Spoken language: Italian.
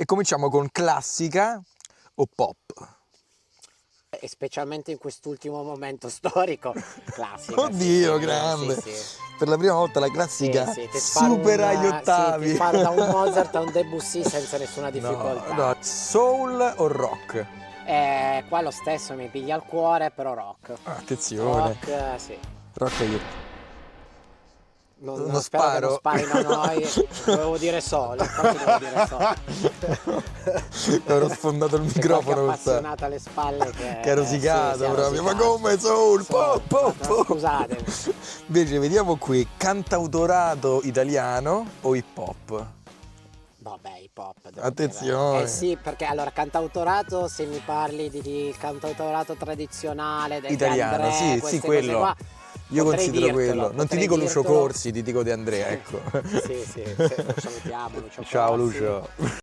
E cominciamo con classica o pop? E specialmente in quest'ultimo momento storico, classica. Oddio, sì, grande! Sì, sì. Per la prima volta la Sì, classica sì, ti sparo supera gli sì, ti ottavi. sparo da un Mozart a un Debussy senza nessuna No, difficoltà. no, soul o rock? Qua lo stesso mi piglia il cuore, però rock. Attenzione, Rock, sì. rock io. Non, Uno spero che non sparo. spari, no, io dovevo dire solo, infatti devo dire solo. Ti avrò sfondato il C'è qualche microfono questa. appassionato alle spalle Che ha sì, si rosicato è proprio. Ma rosicato. come soul? Soul, Po, ma po. scusatemi. Invece vediamo qui, cantautorato italiano o hip hop? Vabbè, hip hop devo Attenzione. dire. Sì, perché allora cantautorato, se mi parli di cantautorato tradizionale, De Italiano, André, sì, sì, queste cose quello. qua, Io potrei considero dirtelo, quello. Non ti dico Lucio dirtelo. Corsi, ti dico De Andrea, ecco. Sì, sì, lo salutiamo, Lucio Ciao Corsi. Lucio.